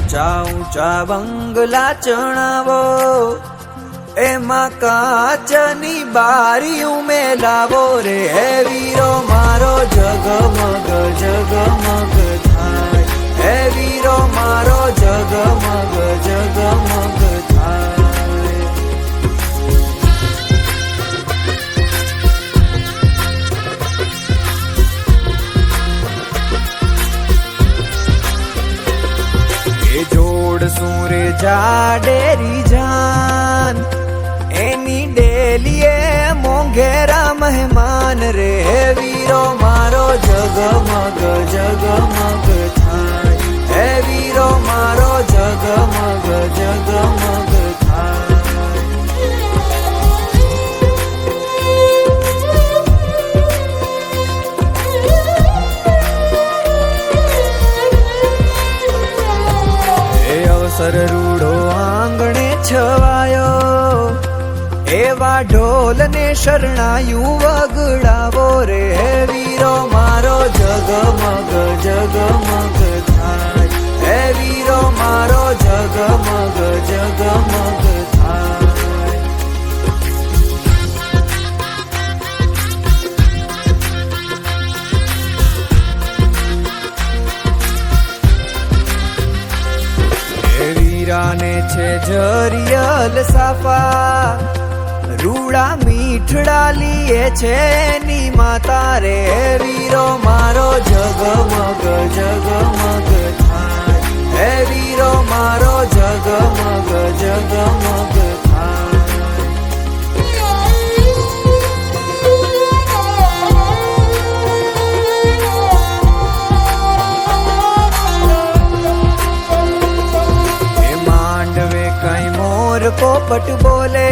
ઊંચા ઊંચા બંગલા ચણાવો, એમાં કાચની બારીયું મેલાવો રે. હે વીરો મારો જગમગ જગમગ થાય, હે વીરો મારો જગમગ જગમગ થાય. એ જોડશું રે જાડેરી જાન, એની ડેલીએ મોંઘેરા મહેમાન રે. હે વીરો મારો જગમગ જગમગ થાય, હે વીરો મારો જગમગ જગમગ થાય. એ અવસર રૂડો આંગણે છવાયો, એવા ઢોલ ને શરણાયું વગડાવો રે. હે વીરો મારો જગમગ જગમગ થાય, હે વીરો મારો જગમગ જગમગ થાય. હે વીરાને છે જરિયલ સાફા, રૂડા મીઠડા લીએ છે એની માતા રે. હે વીરો મારો જગમગ જગમગ થાય, હે વીરો મારો જગમગ જગમગ થાય. એ માંડવે કઈ મોર પોપટ બોલે,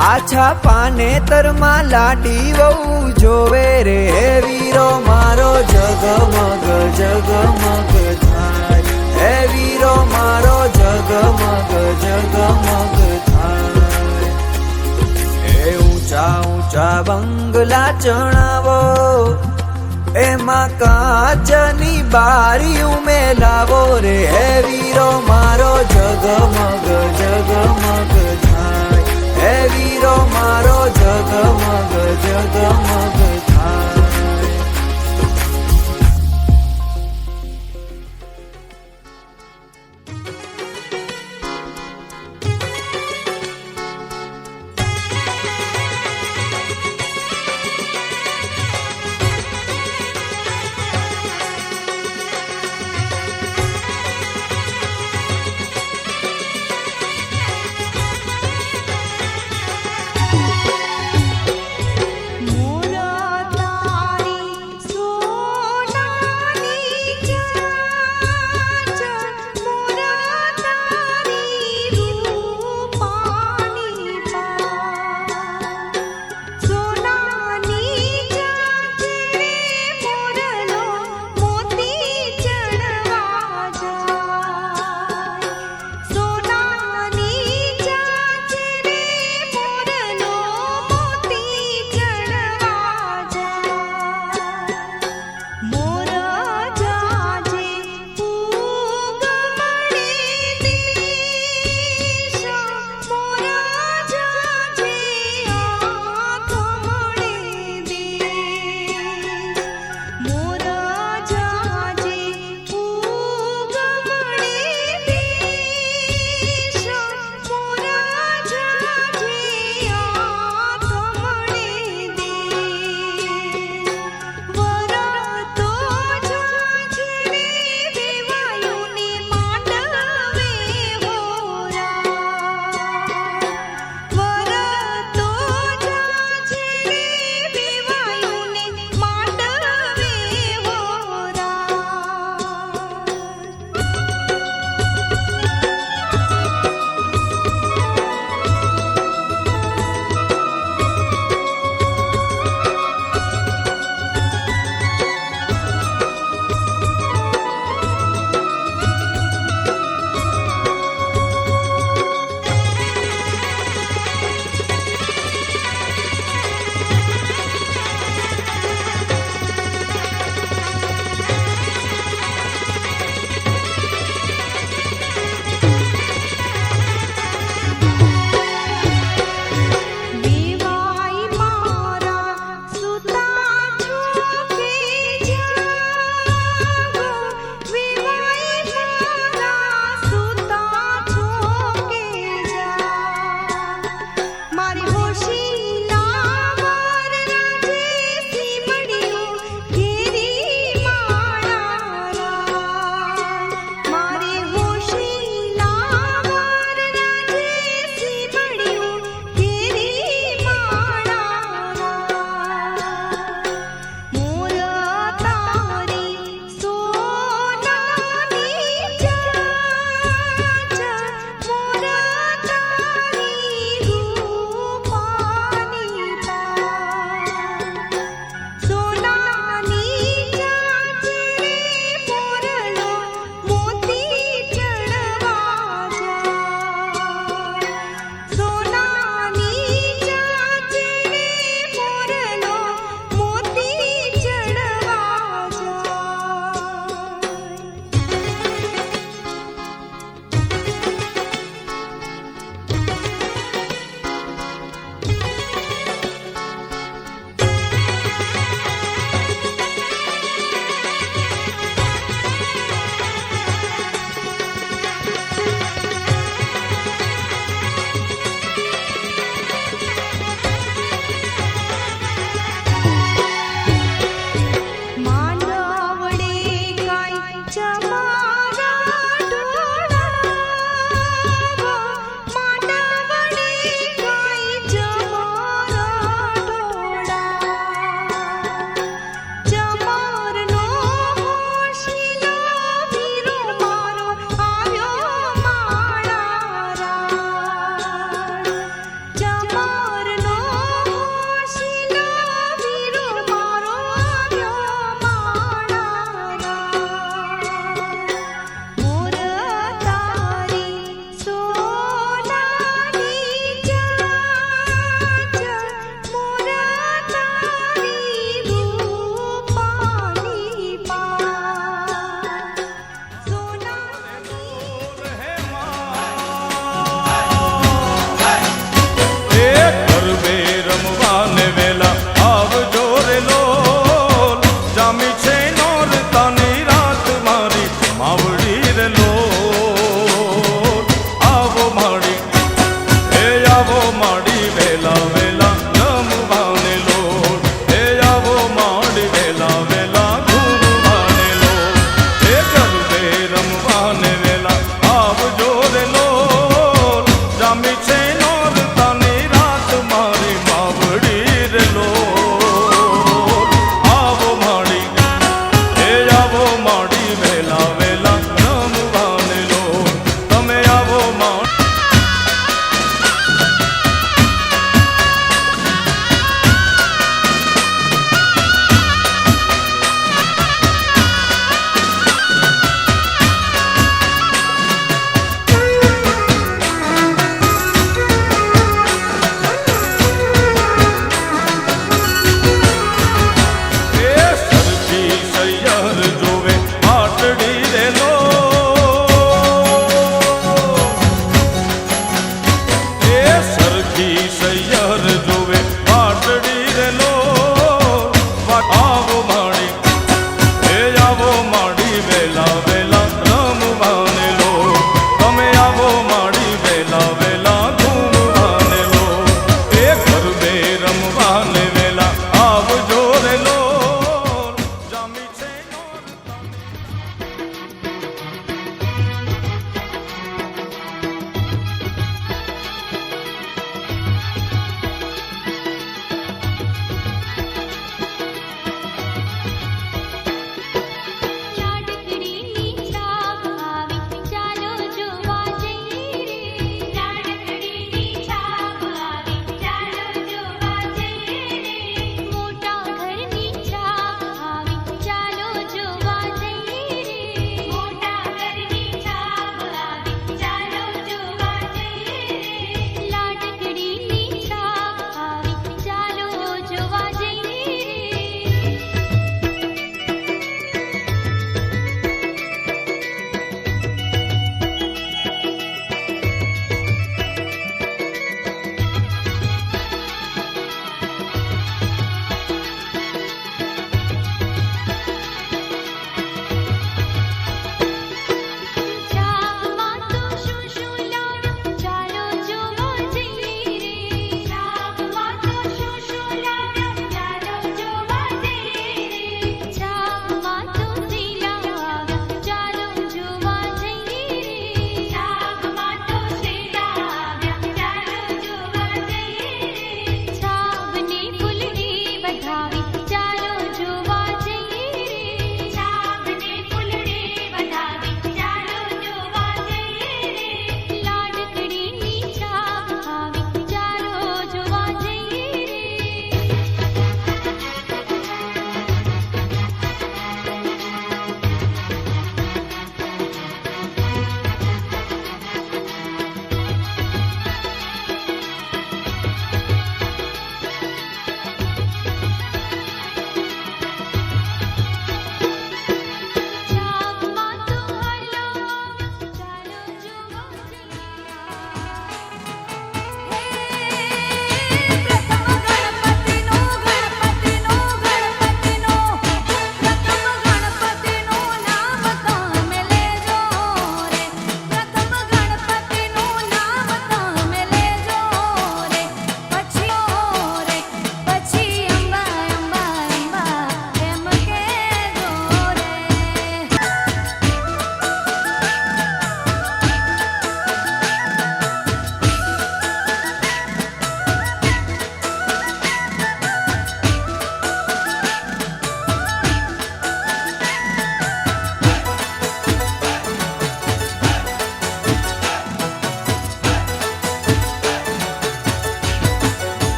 આછા પાનેતરમાં લાડી વહુ જોવે રે. હે વીરો મારો જગમગ જગમગ થાય, હે વીરો મારો જગમગ જગમગ થાય. એ ઊંચા ઊંચા બંગલા ચણાવો, એમાં કાચની બારીયું મેલાવો રે. હે વીરો મારો જગમગ જગમગ થાય, હે વીરો મારો જગમગ જગમગ થાય. મોરા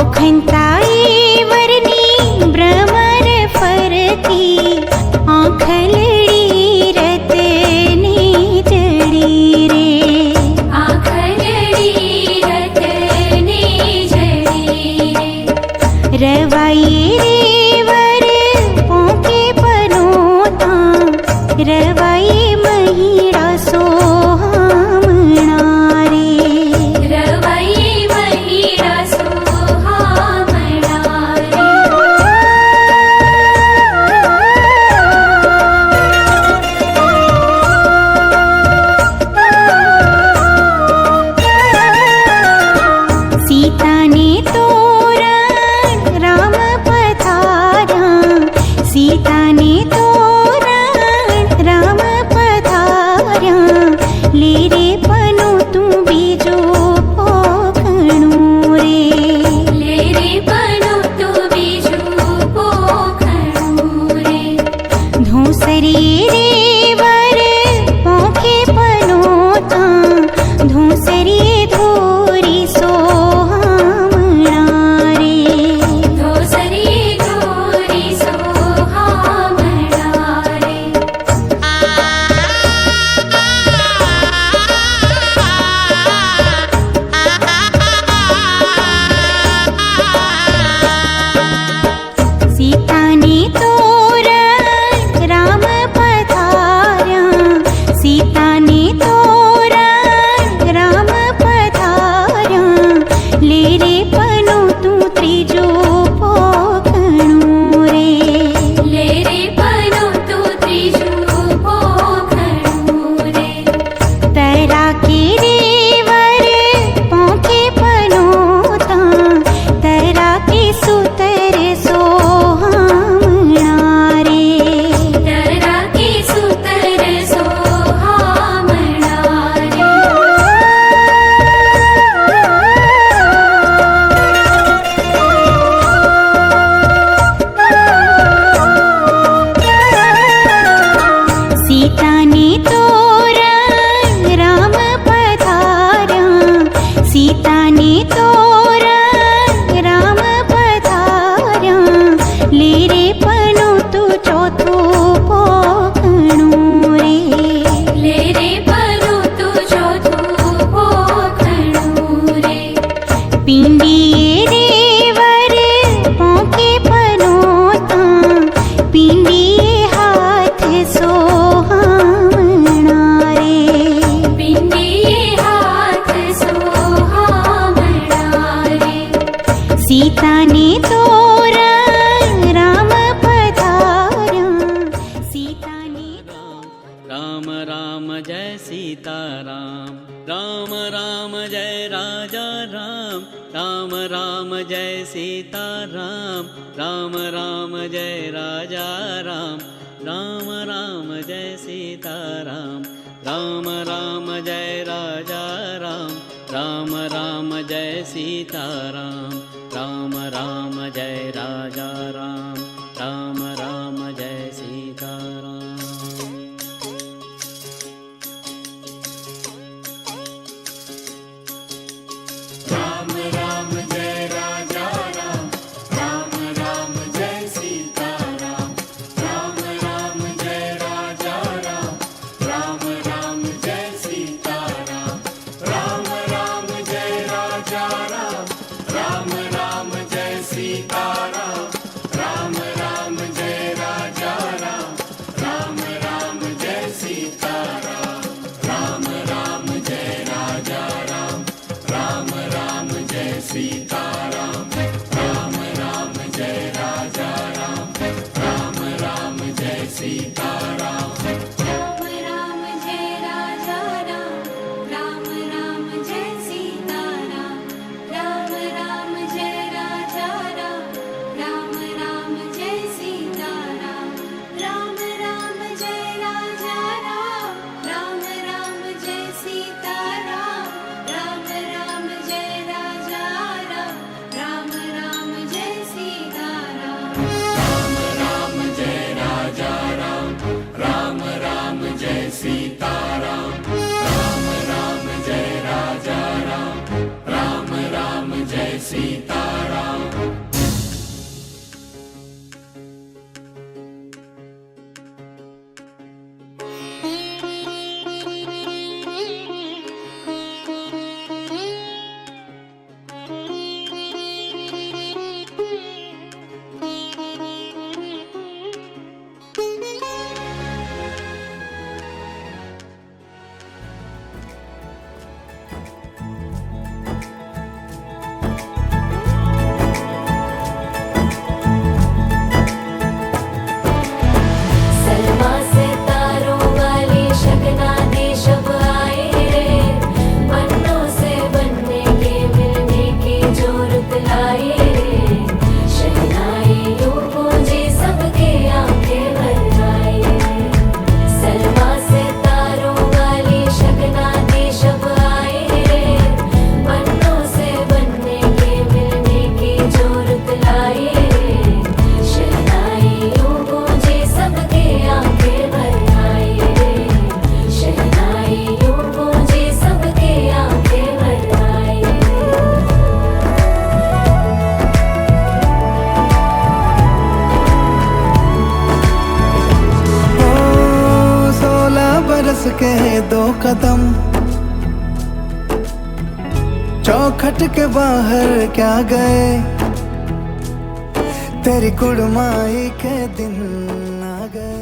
ओखंताई वरनी भ्रमर फरती आँखलड़ी रतने जड़ी रे आँखलड़ी रतने जड़ी रे रवाई रे वर पोके पनोता रवाई महिड़ा सोहामणा रे रवाई महिड़ा सोहामणा रे सीता ने तोरण राम पधारा सीता ने तोरण राम पधारा ले रे पनो तू बीजो पोखणो रे ले रे पनो तू बीजू पोखणो रे धूसरी रे वर पोखे पनोता धूसरी धोरी सोहामणा रे धोसरी धोरी सोहामणा रे सीता ने तोरण राम पधारा सीता ने तोरण राम पधारा ले रे पनो तू त्रीजो पोखणो रे ले रे पनो तू त्रीजू पोखणो रे तरा के रे वर पोखे पनोता तरा के सुतर सोहामणा रे तरा के सुतर सोहामणा रे सीता ने तोरण राम पधारा सीता ने तोरण राम पधारा ले रे पनो तू चौथो पोखणो रे ले रे पनो तू चौथो पोखणो रे पिंडिये रे वर पोके पनोता पिंडिये हाथ सोहामणा रे पिंडिये हाथ सोहामणा रे सीता ने तोरण राम पधारा सीता ने राम राम जय सीताराम राम राम जय राजा राम राम राम जय सीताराम राम राम जय राजा राम राम राम जय सीताराम राम राम जय राजा राम राम राम जय सीताराम राम राम जय राजा राम राम राम जय सीताराम राम राम जय के 2 कदम, चौखट के बाहर क्या गए, तेरी कुड़माई के दिन आ गए।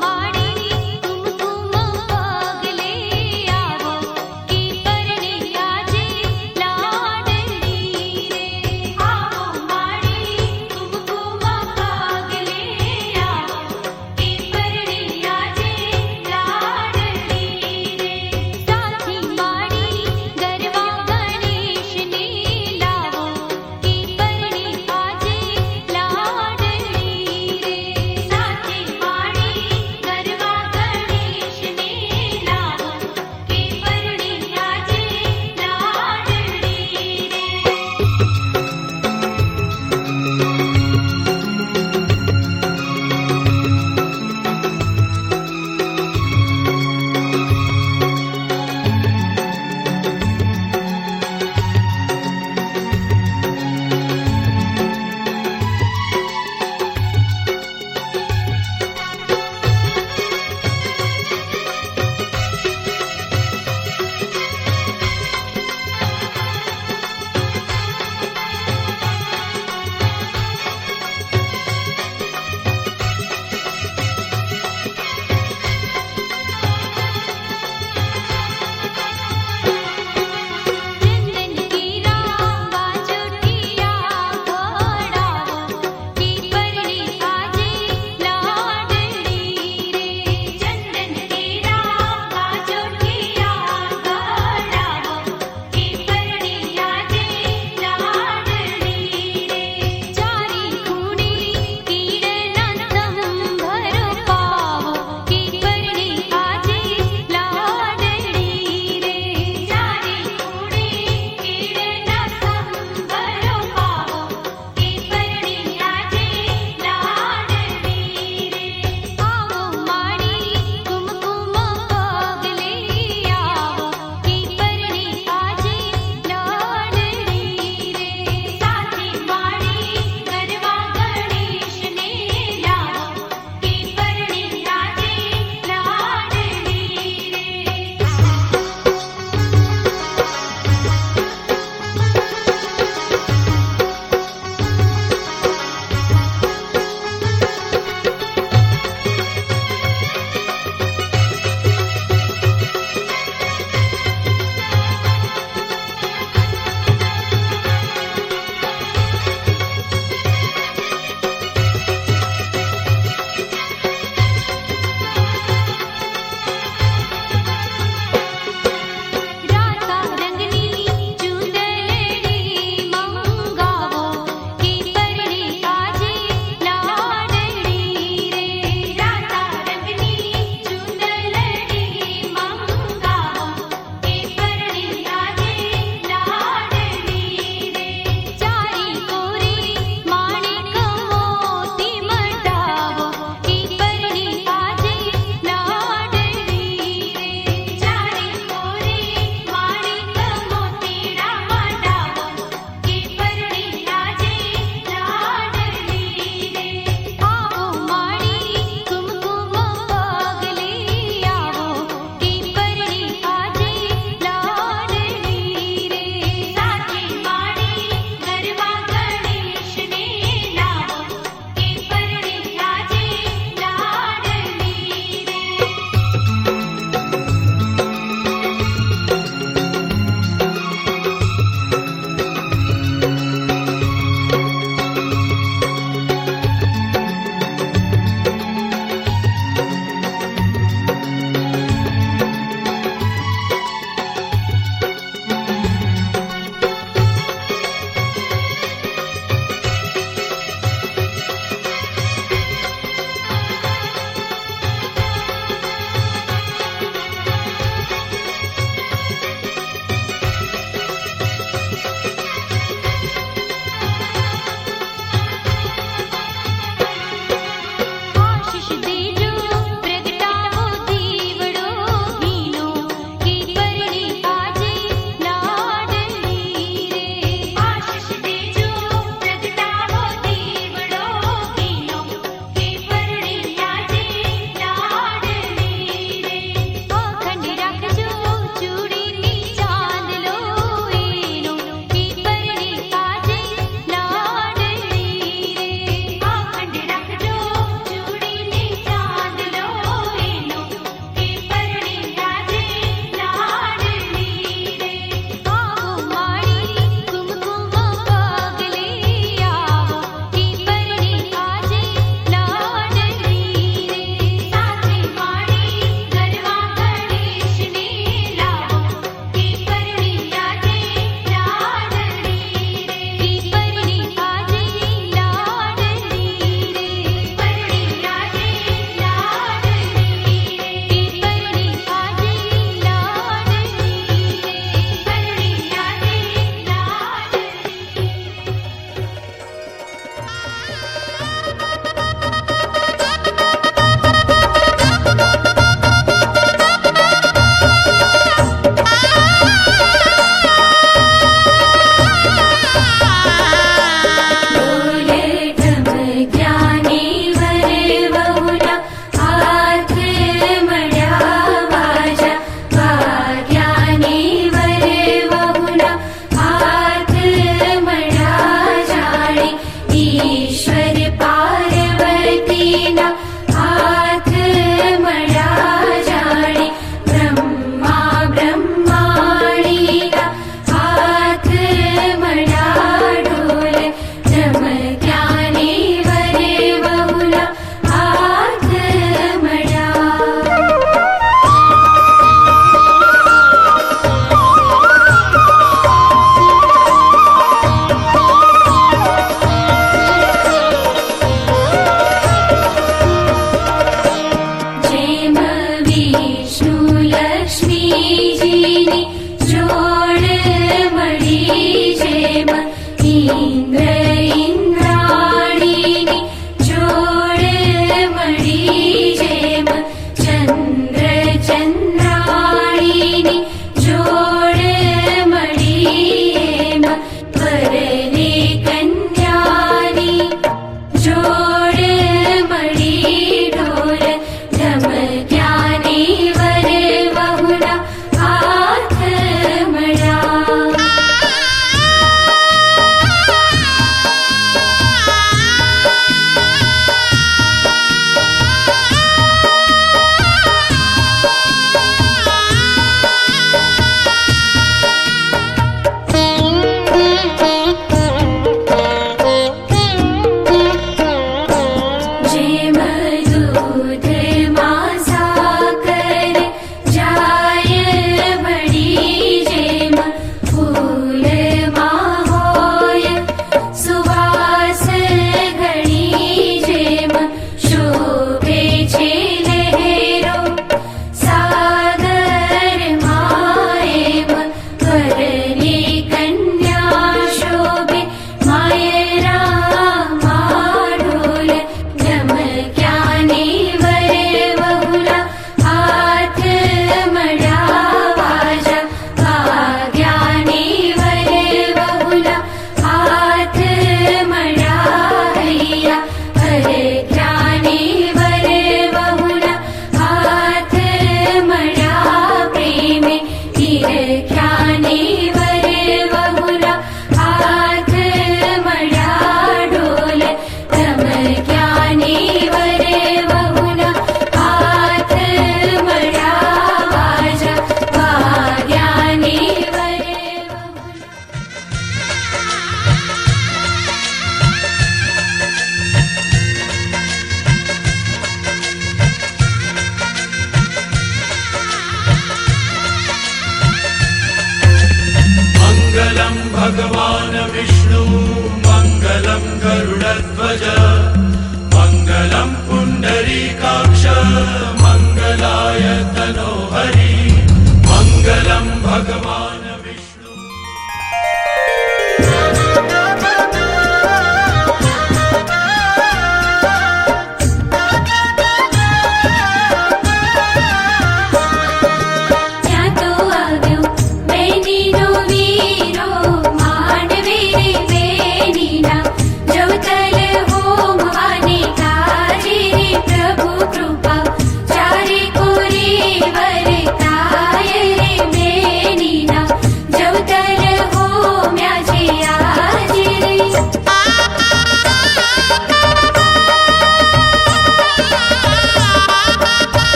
माड़ी तुम पागले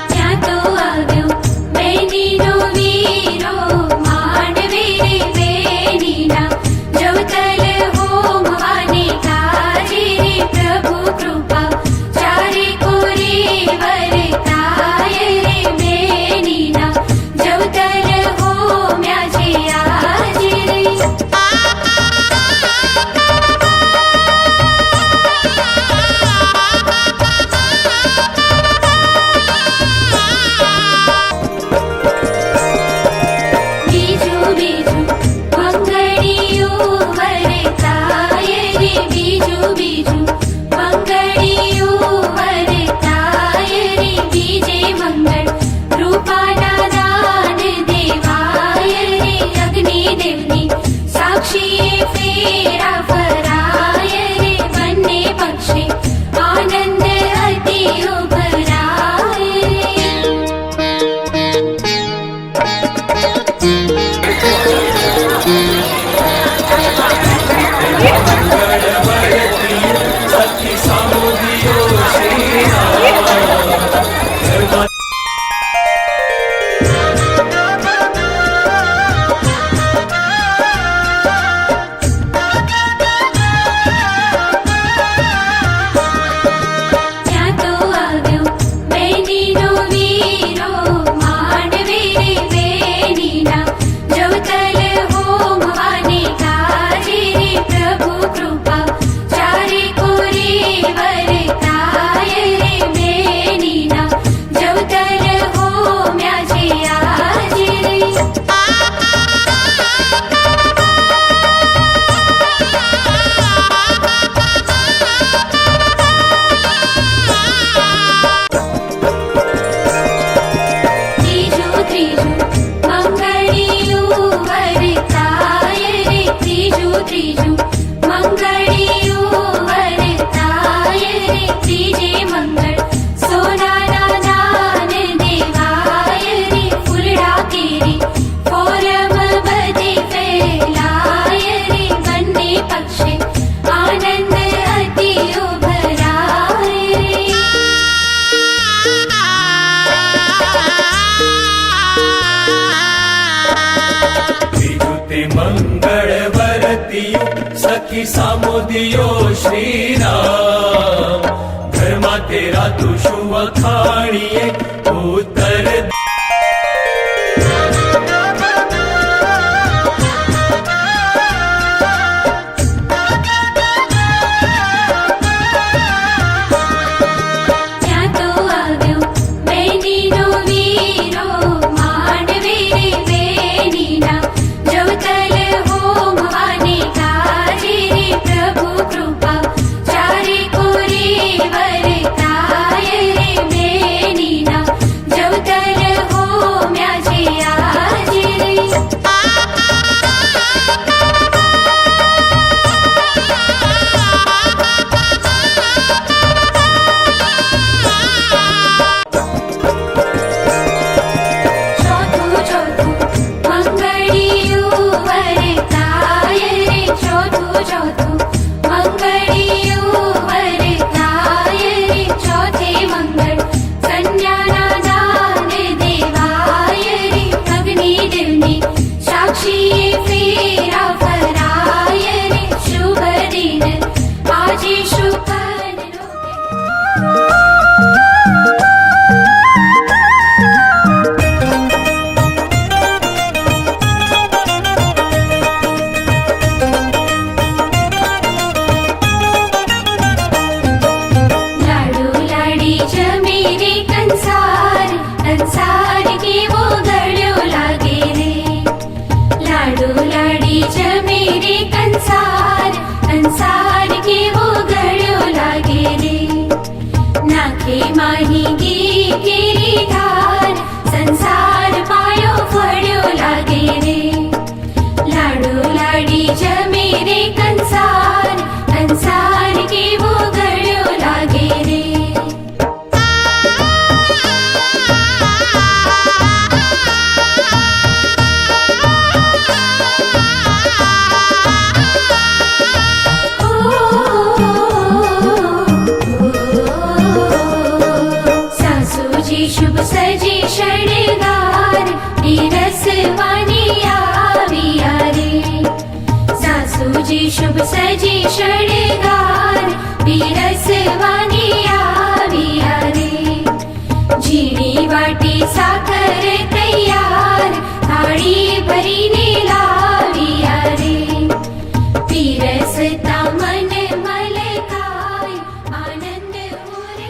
ત્યાં તો આવ્યો બેનીનો વીરો માંડવે રે બેનીના જવતલ હોમવાને કાજે રે પ્રભુ કૃપા ચારે કોરે વરતાય રે બેનીના જવતલ હોમ્યા છે આજે રે બીજું બીજું મંગળિયું વરતાય રે બીજું બીજું મંગળિયું વરતાય રે બીજે મંગળ રૂપાના દાન દેવાય રે અગ્નિદેવની સાક્ષીએ ફેરા ફરાય રે બંને પક્ષે આનંદ અતિ ઉભરાય રે ત્યાં તો આવ્યો બેનીનો વીરો માંડવે રે બેનીના જવતલ હોમવાને કાજે રે પ્રભુ કૃપા ચારે કોરે વરતાય રે બેનીના જવતલ હોમ્યા છે આજે રે ત્રીજું ત્રીજું મંગળિયું વરતાય રે ત્રીજું ત્રીજું મંગળિયું વરતાય રે ત્રીજે મંગળ સોનાના દાન દેવાય રે ફૂલડા કેરી ફોરમ બધે ફેલાય રે બંને પક્ષે આનંદ અતિ ઉભરાય રે બીજું તે મંગળ વરતિયું સખી સામોદિયો શ્રીરામ ઘરમાં તેરા તું શું વખાણીએ ઉત્તર ત્યાં તો આવ્યો બેનીનો વીરો માંડવે રે બેનીના જવતલ હોમવાને કાજે રે પ્રભુ કૃપા ચારે કોરે વરતાય રે બેનીના જવતલ सजी शणगार पीरसवानी आविया रे झीणी वाटी साखर तैयार थाळी भरीने लाविया रे पीरसता मन मलकाय आनंद उर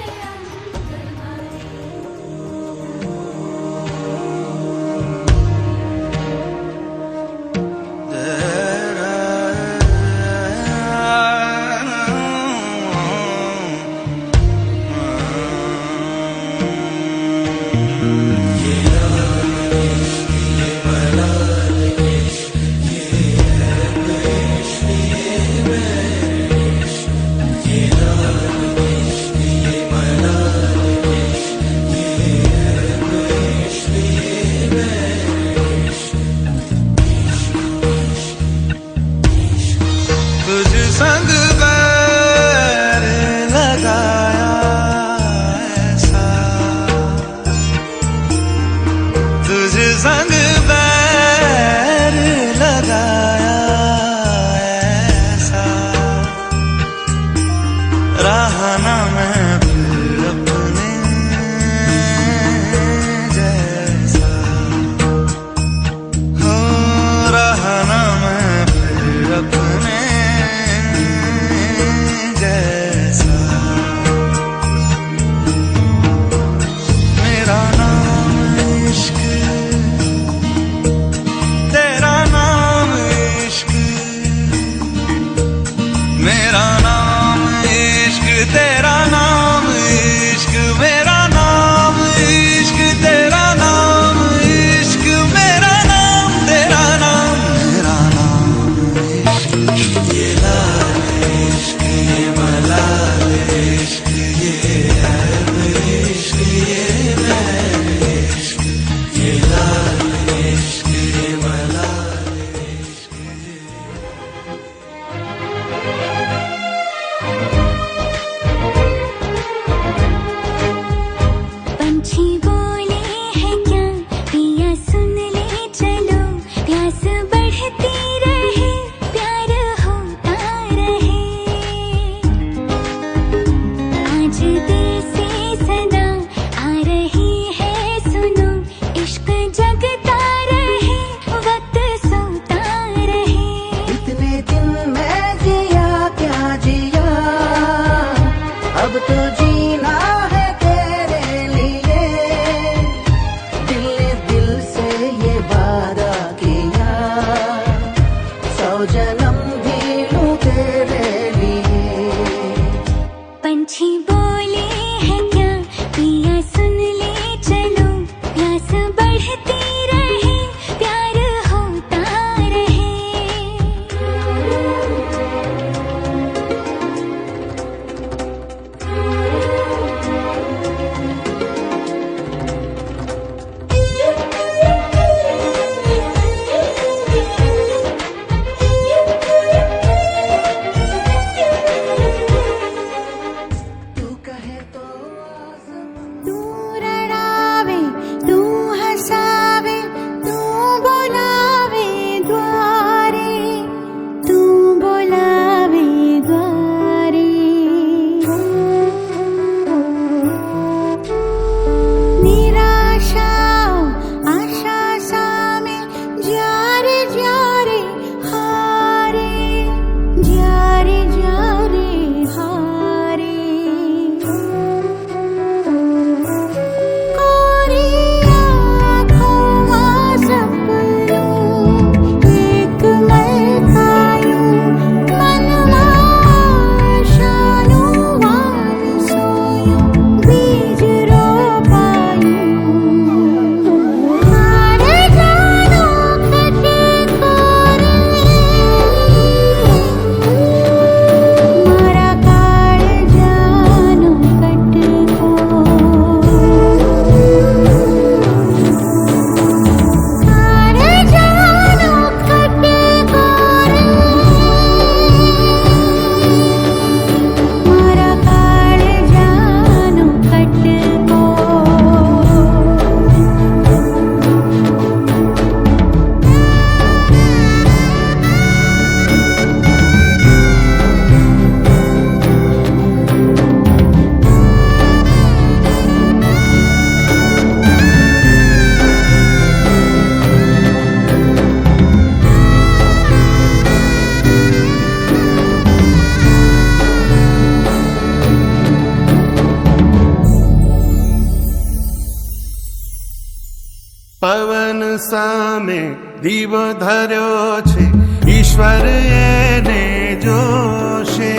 પવન સામે દીવો ધર્યો છે, ઈશ્વર એને જોશે,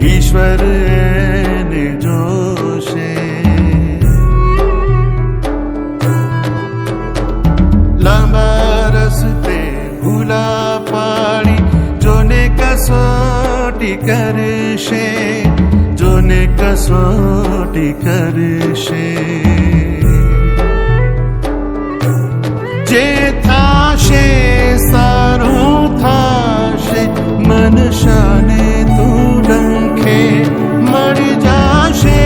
ઈશ્વર એને જોશે. લાંબા રસ્તે ભૂલા પાડી જોને કસોટી કરશે, જોને કસોટી કરશે. જે થાશે સારું થાશે, મનશાને તું ડંખે મળી જાશે,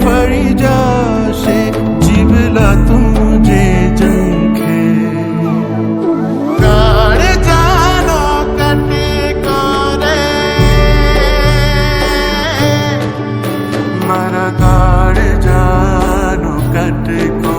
ફળી જાશે જીવલા તું જે જંખે. કાળ જાનો કટે કરે મારા, કાળ જાનો કટકો.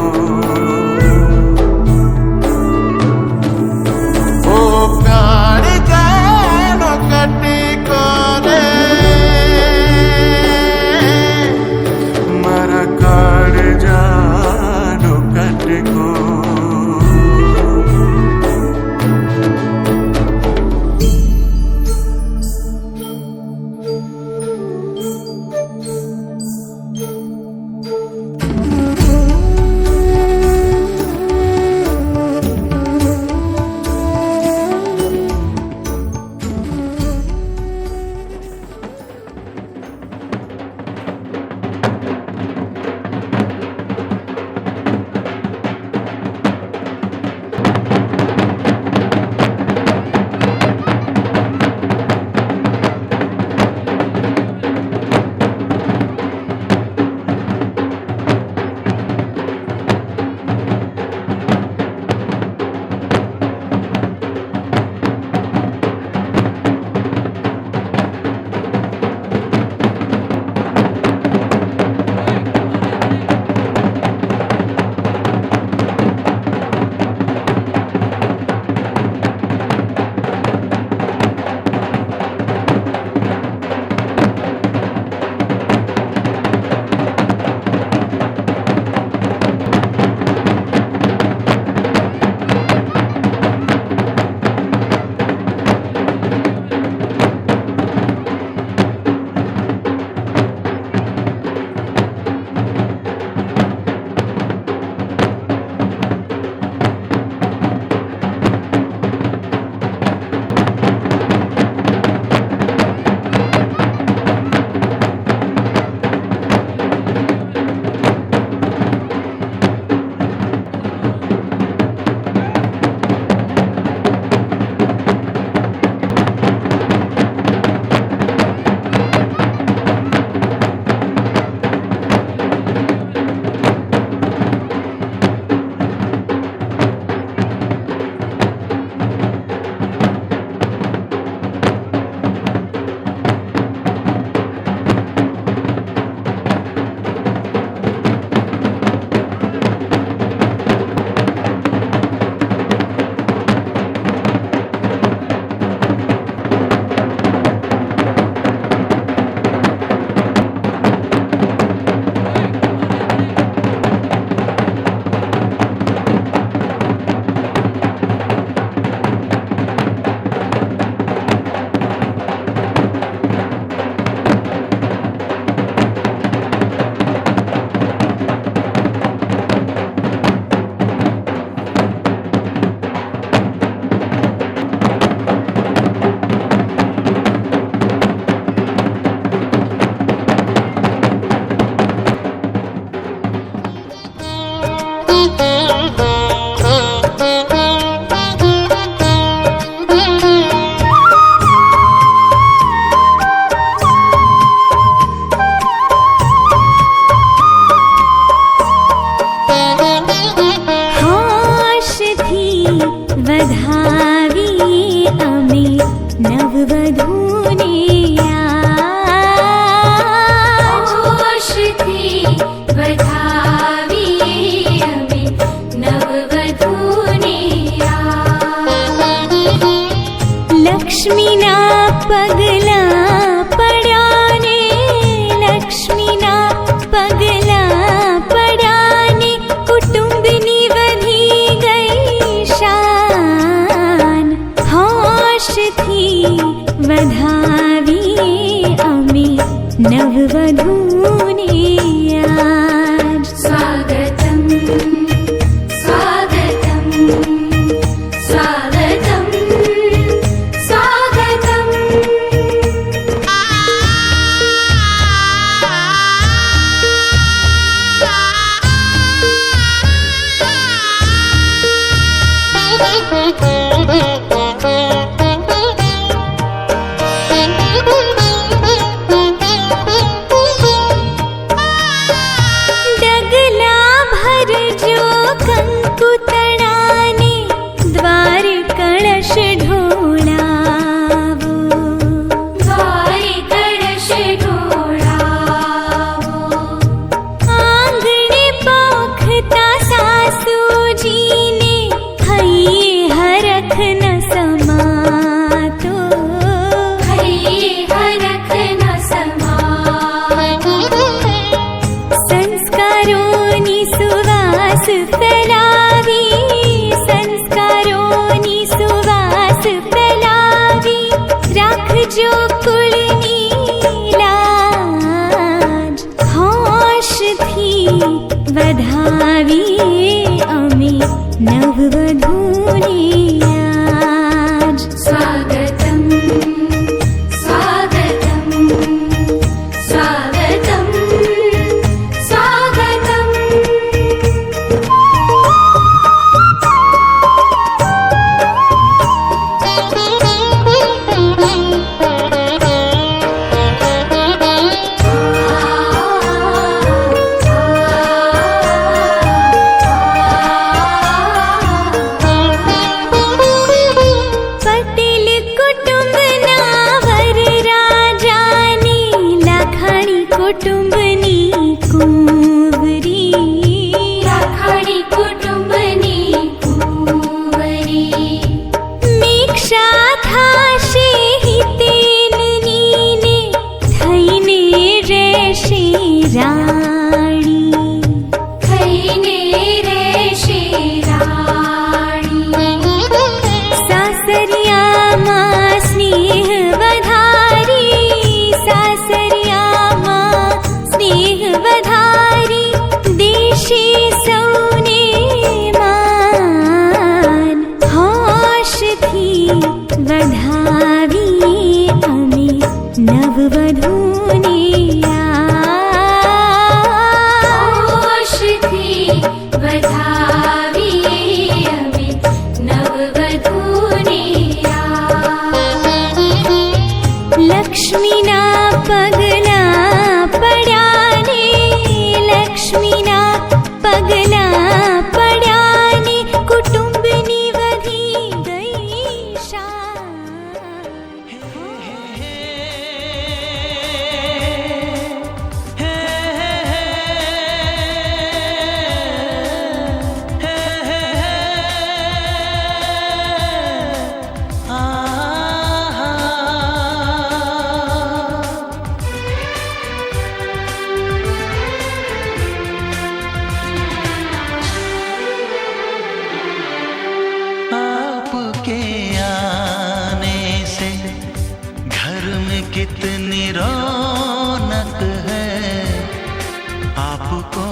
પગલા પડાને કુટુંબની डगला भर जो कंकु तड़ाने द्वार कलश ढोळावो द्वारे कलश ढोळावो आंगणे पोखता सासूजीने हइये हरख न समातो हइये हरख न समातो संस्कारोनी सुवास फैलावी संस्कारोनी सुवास फैलावी राखजो कुळनी लाज होशथी વધાવી અમે નવવધૂને આજ स्वागतं स्वागतं स्वागतं स्वागतम् પટેલ કુટુંબના વર રાજાની લાખાણી કુટુંબની કુંવરી लाखाणी कुटुंबनी कुंवरी मीक्षा થાશે હિતેનનીને થઈને રહેશે રાણી થઈને રહેશે રાણી સાસરિયામાં સ્નેહ વધારી સાસરિયામાં સ્નેહ વધારી દેશે સૌને માન હોશથી વધાવી અમે નવવધૂને હોશથી વધાવીએ અમે નવવધૂને લક્ષ્મીના પગલા પડ્યાને લક્ષ્મીના પગલા પડ્યાને કુટુંબની વધી ગઈ શાન आपके आने से घर में कितनी रौनक है आपको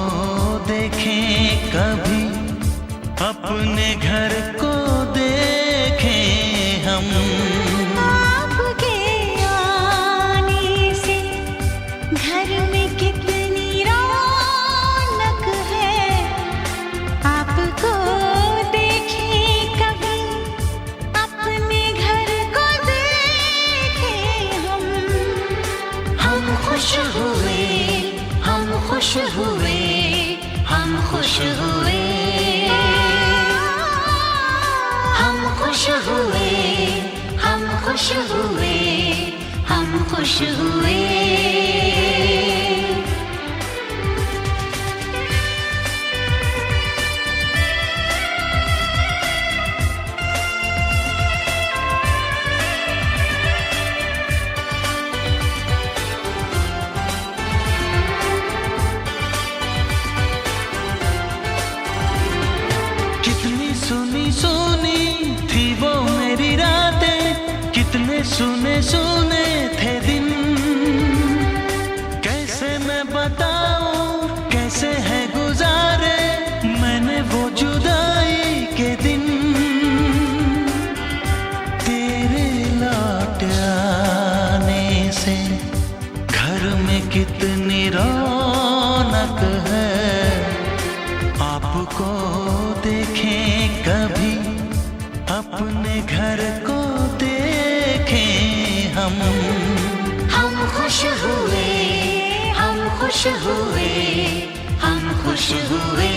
देखें कभी अपने घर को देखें हम आपके आने से घर में कितनी रौनक है आपको देखे कभी अपने घर को देखे हम खुश हुए हम खुश हुए हम खुश हुए हम खुश हुए हम खुश हुए हम खुश हुए कितनी सुनी सुनी थी वो मेरी रातें कितने सुने सुने थे दिन कैसे मैं बताऊं कैसे है गुजारे मैंने वो जुदाई के दिन तेरे लौट आने से घर में कितनी रौनक है आपको देखें कभी हम खुश हुए हम खुश हुए हम खुश हुए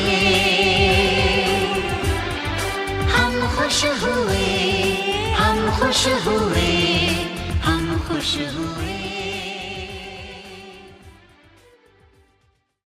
हम खुश हुए हम खुश हुए हम खुश हुए